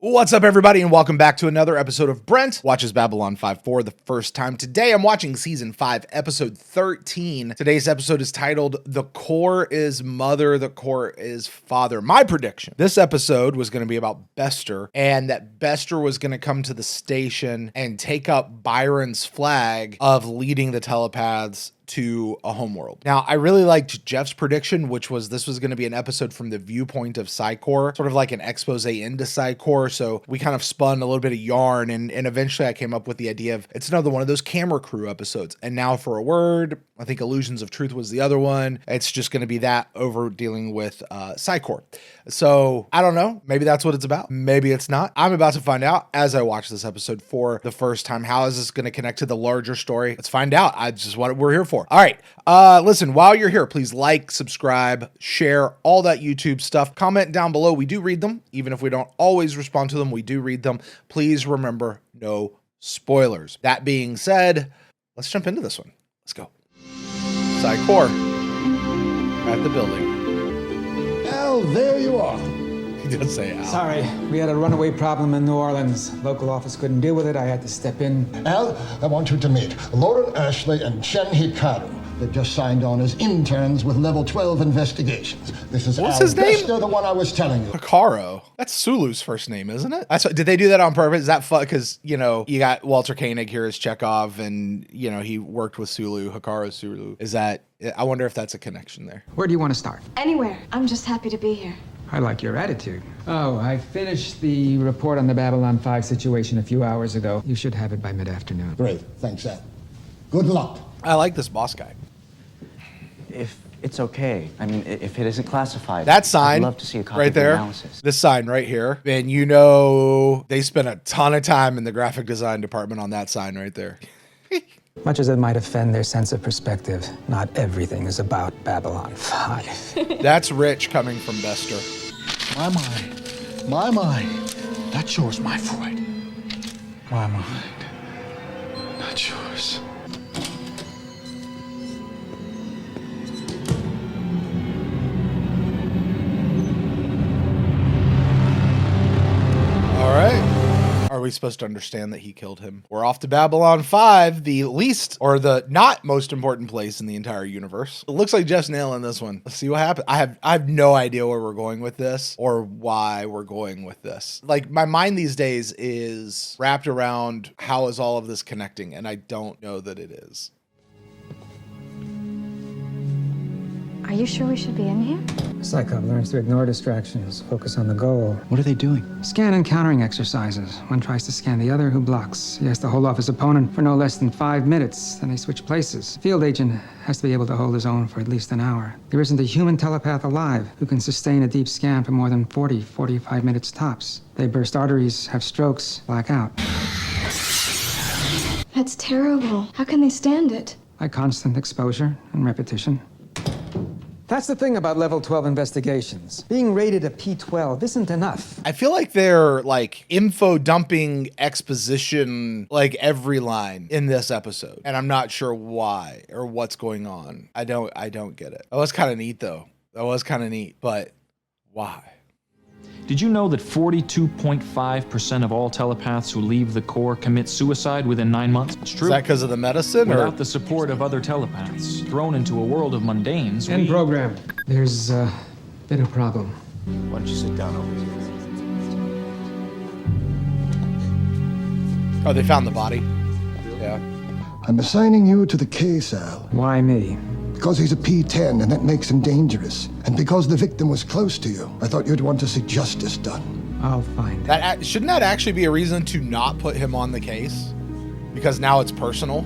What's up, everybody, and welcome back to another episode of Brent Watches Babylon 5 for the first time. Today, I'm watching Season 5, Episode 13. Today's episode is titled, The Core is Mother, the Core is Father. My prediction, this episode was going to be about Bester, and that Bester was going to come to the station and take up Byron's flag of leading the telepaths to a homeworld. Now, I really liked Jeff's prediction, which was this was going to be an episode from the viewpoint of Psychor, sort of like an expose into Psychor. So we kind of spun a little bit of yarn, and eventually I came up with the idea of it's another one of those camera crew episodes. And now for a word, I think Illusions of Truth was the other one. It's just going to be that over dealing with Psychor. So I don't know. Maybe that's what it's about. Maybe it's not. I'm about to find out as I watch this episode for the first time. How is this going to connect to the larger story? Let's find out. I just what we're here for. All right. Listen, while you're here, please like, subscribe, share, all that YouTube stuff. Comment down below. We do read them. Even if we don't always respond to them, we do read them. Please remember, no spoilers. That being said, let's jump into this one. Let's go. Psychor at the building. Al, there you are. He did say Al. Sorry, we had a runaway problem in New Orleans. Local office couldn't deal with it. I had to step in. Al, I want you to meet Lauren Ashley and Chen Hikaru. They've just signed on as interns with Level 12 investigations. This is What's Al his name? Bester, the one I was telling you. Hikaru. That's Sulu's first name, isn't it? Did they do that on purpose? Is that fun? Because, you know, you got Walter Koenig here as Chekhov, and, you know, he worked with Sulu, Hikaru Sulu. Is that, I wonder if that's a connection there. Where do you want to start? Anywhere. I'm just happy to be here. I like your attitude. Oh, I finished the report on the Babylon 5 situation a few hours ago. You should have it by mid-afternoon. Great, thanks, Al. Good luck. I like this boss guy. If it's okay, I mean, if it isn't classified, That sign I'd love to see a copy right of the there, analysis. this sign right here, and you know they spent a ton of time in the graphic design department on that sign right there. Much as it might offend their sense of perspective, not everything is about Babylon 5. That's rich coming from Bester. My mind, that's yours, my Freud. My mind. Not yours. All right. Are we supposed to understand that he killed him? We're off to Babylon 5, the least or the not most important place in the entire universe. It looks like Jeff's nailing this one. Let's see what happens. I have no idea where we're going with this or why we're going with this. Like, my mind these days is wrapped around how is all of this connecting, and I don't know that it is. Are you sure we should be in here? Psychop learns to ignore distractions, focus on the goal. What are they doing? Scan and countering exercises. One tries to scan the other, who blocks. He has to hold off his opponent for no less than 5 minutes. Then they switch places. Field agent has to be able to hold his own for at least an hour. There isn't a human telepath alive who can sustain a deep scan for more than 45 minutes tops. They burst arteries, have strokes, black out. That's terrible. How can they stand it? By constant exposure and repetition. That's the thing about level 12 investigations. Being rated a P12 isn't enough. I feel like they're like info dumping exposition like every line in this episode, and I'm not sure why or what's going on. I don't get it. That was kind of neat though. That was kind of neat, but why? Did you know that 42.5% of all telepaths who leave the core commit suicide within 9 months? It's true. Is that because of the medicine, or Without the support of other telepaths, thrown into a world of mundanes, End program. There's a bit of problem. Why don't you sit down over here? oh, they found the body? Yeah. I'm assigning you to the case, Al. Why me? Because he's a P10, and that makes him dangerous. And because the victim was close to you, I thought you'd want to see justice done. I'll find it. That shouldn't that actually be a reason to not put him on the case? Because now it's personal.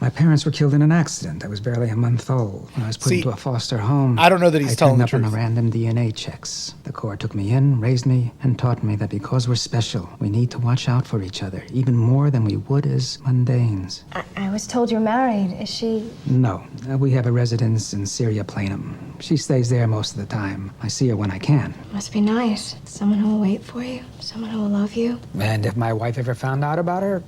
My parents were killed in an accident. I was barely a month old. When I was put into a foster home, I don't know that he's telling the I turned up truth. on the random DNA checks. The Corps took me in, raised me, and taught me that because we're special, we need to watch out for each other, even more than we would as mundanes. I was told you're married. Is she? No, we have a residence in Syria Planum. She stays there most of the time. I see her when I can. Must be nice. Someone who will wait for you. Someone who will love you. And if my wife ever found out about her,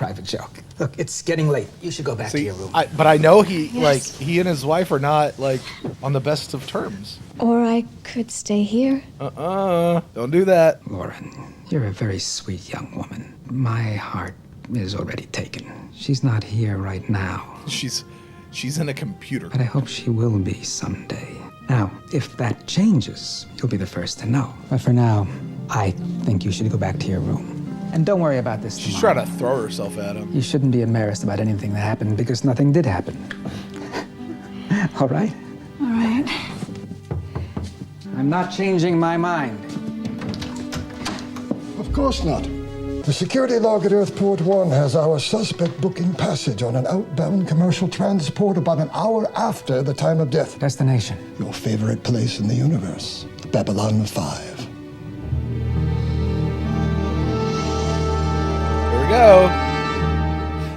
private joke. Look, it's getting late. You should go back to See, your room. but I know he Yes. he and his wife are not like on the best of terms. Or I could stay here. Don't do that. Lauren, you're a very sweet young woman. My heart is already taken. She's not here right now, She's in a computer. but I hope she will be someday. Now, if that changes, you'll be the first to know. But for now, I think you should go back to your room. And don't worry about this She's tomorrow. trying to throw herself at him. You shouldn't be embarrassed about anything that happened because nothing did happen. All right? All right. I'm not changing my mind. Of course not. The security log at Earthport 1 has our suspect booking passage on an outbound commercial transport about an hour after the time of death. Destination. Your favorite place in the universe, Babylon 5. Here we go.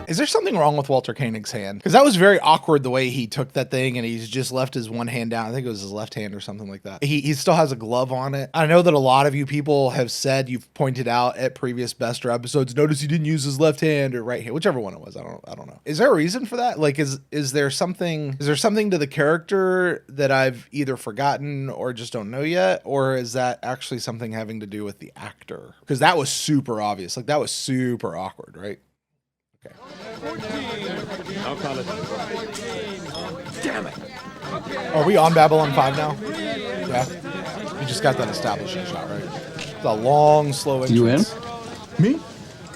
Is there something wrong with Walter Koenig's hand? Because that was very awkward the way he took that thing and he's just left his one hand down. I think it was his left hand or something like that. He still has a glove on it. I know that a lot of you people have said, you've pointed out at previous Bester episodes, notice he didn't use his left hand or right hand, whichever one it was. I don't know. Is there a reason for that? Like, is there something to the character that I've either forgotten or just don't know yet? Or is that actually something having to do with the actor? Because that was super obvious. Like, that was super awkward, right? Okay. I'll call it. Damn it. Are we on Babylon 5 now? Yeah. You just got that establishing shot, right? It's a long, slow entrance. You in? Me?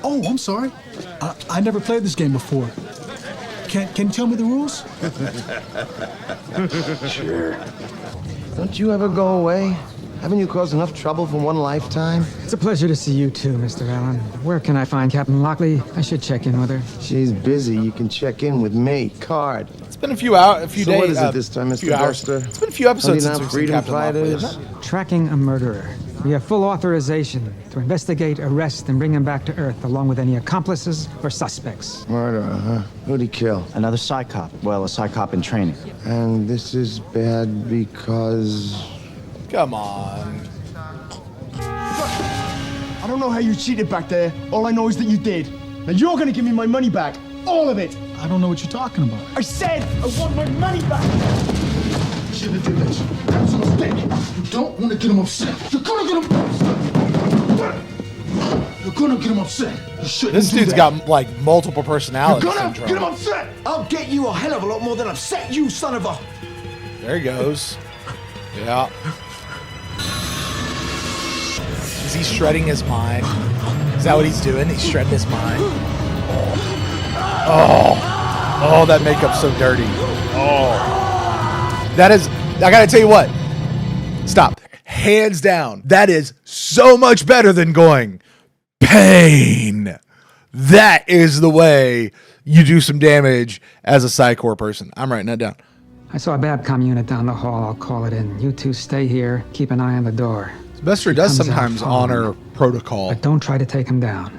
Oh, I'm sorry. I never played this game before. Can you tell me the rules? Sure. Don't you ever go away? Haven't you caused enough trouble for one lifetime? It's a pleasure to see you too, Mr. Allen. Where can I find Captain Lockley? I should check in with her. She's busy. You can check in with me. Card. It's been a few days. So what is it this time, Mr. Buster? It's been a few episodes since Hunting we've out seen freedom Captain Lockley, fighters? isn't it? Tracking a murderer. We have full authorization to investigate, arrest, and bring him back to Earth, along with any accomplices or suspects. Murderer, huh? Who'd he kill? Another psychop. Well, a psychop in training. And this is bad because... Come on. I don't know how you cheated back there. All I know is that you did. Now you're gonna give me my money back. All of it. I don't know what you're talking about. I said I want my money back. You shouldn't have done this. That was a mistake. You don't want to get him upset. You're gonna get him upset. You're gonna get him upset. You shouldn't This do dude's that. got like multiple personality You're gonna syndrome. get him upset. I'll get you a hell of a lot more than upset you, son of a... There he goes. Yeah. Is he shredding his mind? Is that what he's doing? He's shredding his mind. Oh, that makeup's so dirty. Oh, that is. I gotta tell you what. Stop. Hands down. That is so much better than going pain. That is the way you do some damage as a Psychor person. I'm writing that down. I saw a Babcom unit down the hall. I'll call it in. You two stay here. Keep an eye on the door. Bester does comes out sometimes fine. honor protocol. But don't try to take him down.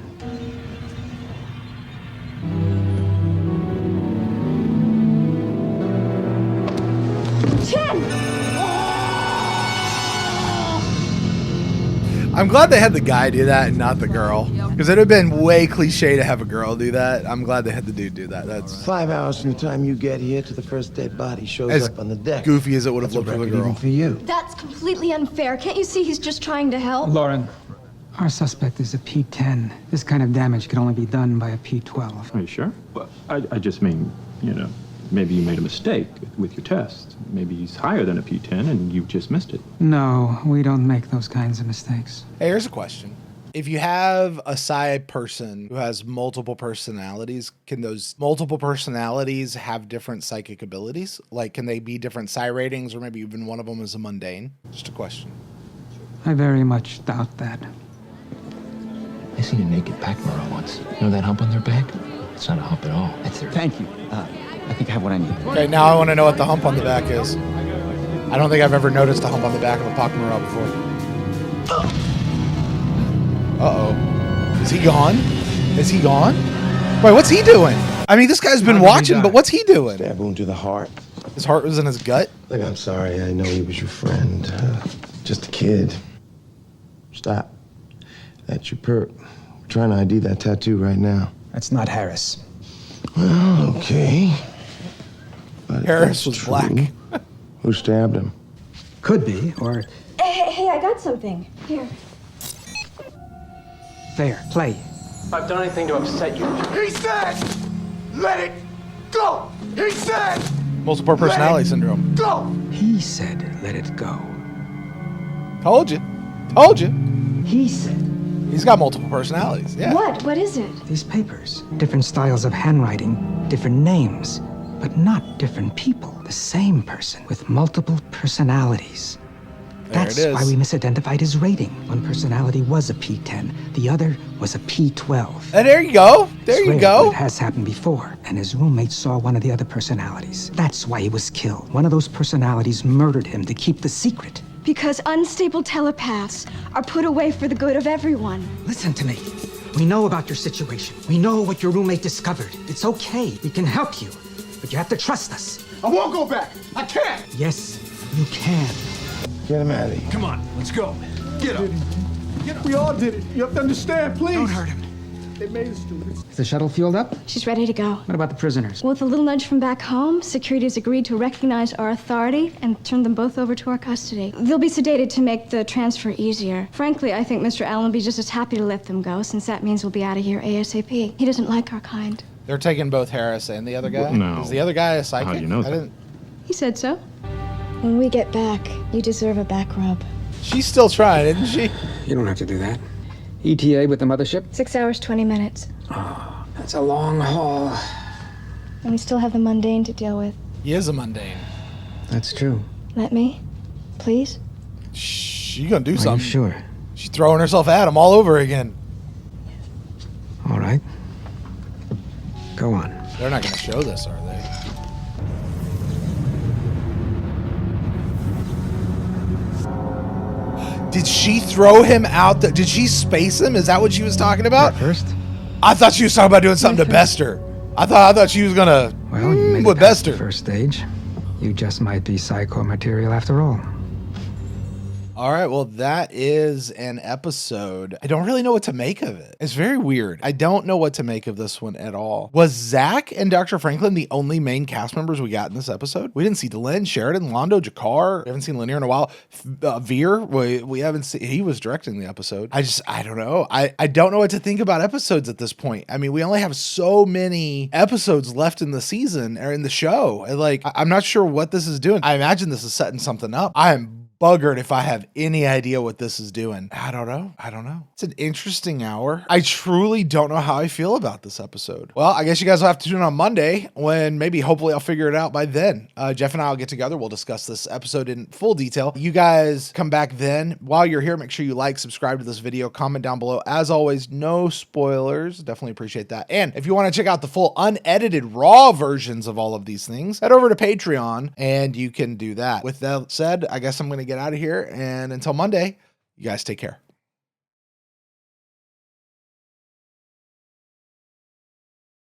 I'm glad they had the guy do that and not the girl. Because it would have been way cliche to have a girl do that. I'm glad they had the dude do that. That's 5 hours from the time you get here to the first dead body shows as up on the deck. goofy as it would have That's a looked for the record even girl. for you. That's completely unfair. Can't you see he's just trying to help? Lauren, our suspect is a P10. This kind of damage can only be done by a P12. Are you sure? Well, I just mean, maybe you made a mistake with your test. Maybe he's higher than a P10 and you just missed it. No, we don't make those kinds of mistakes. Hey, here's a question. If you have a psi person who has multiple personalities, can those multiple personalities have different psychic abilities? Like, can they be different psi ratings, or maybe even one of them is a mundane? Just a question. I very much doubt that. I seen a naked pack mirror once. You know that hump on their back? It's not a hump at all. That's their... Thank you. I think I have what I need. Okay, now I want to know what the hump on the back is. I don't think I've ever noticed a hump on the back of a Pakmara before. Uh-oh. Is he gone? Is he gone? Wait, what's he doing? I mean, this guy's been watching, but what's he doing? Stab wound to the heart. His heart was in his gut? Look, I'm sorry. I know he was your friend. Just a kid. Stop. That's your perk. We're trying to ID that tattoo right now. That's not Harris. Well, okay. But Harris if was that's black. true, who stabbed him? Could be, or Hey, I got something. Here. fair play. If I've done anything to upset you, He said, let it go. He said, Multiple personality syndrome. go. He said, let it go. Told you. Told you. He said. He's got multiple personalities. Yeah. What? What is it? These papers. Different styles of handwriting, different names, but not different people. The same person with multiple personalities. There That's it is. why we misidentified his rating. One personality was a P10, the other was a P12. And there you go. There you Swear, go. It has happened before, and his roommate saw one of the other personalities. That's why he was killed. One of those personalities murdered him to keep the secret. Because unstable telepaths are put away for the good of everyone. Listen to me. We know about your situation. We know what your roommate discovered. It's okay. We can help you. But you have to trust us. I won't go back. I can't. Yes, you can. Get him out of here. Come on, let's go. Get up. We all did it. You have to understand, please. Don't hurt him. They made us do it. Is the shuttle fueled up? She's ready to go. What about the prisoners? With a little nudge from back home, security has agreed to recognize our authority and turn them both over to our custody. They'll be sedated to make the transfer easier. Frankly, I think Mr. Allen will be just as happy to let them go, since that means we'll be out of here ASAP. He doesn't like our kind. They're taking both Harris and the other guy? No. Is the other guy a psychic? How do you know I that? didn't. He said so. When we get back, you deserve a back rub. She's still trying, isn't she? You don't have to do that. ETA with the mothership? 6 hours, 20 minutes. That's a long haul. And we still have the mundane to deal with. He is a mundane. That's true. Let me, please. She gonna do Are you something. sure? She's throwing herself at him all over again. All right. Go on. They're not gonna show this, are they? Did she throw him out? Did she space him? Is that what she was talking about? First? I thought she was talking about doing something to Bester. I thought she was gonna Well, you made with it past the Bester. first stage. You just might be psycho material after all. All right, well, that is an episode. I don't really know what to make of it. It's very weird. I don't know what to make of this one at all. Was Zach and Dr. Franklin the only main cast members we got in this episode? We didn't see Delenn, Sheridan, Londo, Jakar. We haven't seen Lanier in a while. Veer, we haven't seen. He was directing the episode. I don't know. I don't know what to think about episodes at this point. I mean, we only have so many episodes left in the season or in the show. Like, I'm not sure what this is doing. I imagine this is setting something up. I am buggered if I have any idea what this is doing. I don't know. It's an interesting hour. I truly don't know how I feel about this episode. Well, I guess you guys will have to tune in on Monday when hopefully I'll figure it out by then. Jeff and I will get together. We'll discuss this episode in full detail. You guys come back then. While you're here, make sure you like, subscribe to this video, comment down below. As always, no spoilers. Definitely appreciate that. And if you want to check out the full unedited raw versions of all of these things, head over to Patreon and you can do that. With that said, I guess I'm going to get out of here, and until Monday, you guys take care.